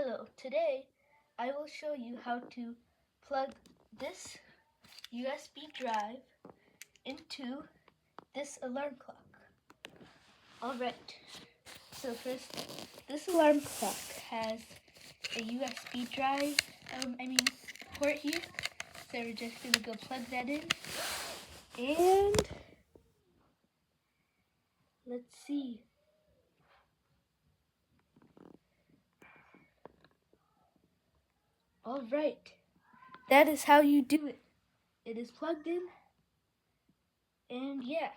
Hello, today I will show you how to plug this USB drive into this alarm clock. Alright, so first, this alarm clock has a USB drive, port here. So we're just going to go plug that in. And let's see. Alright, that is how you do it. It is plugged in, and yeah.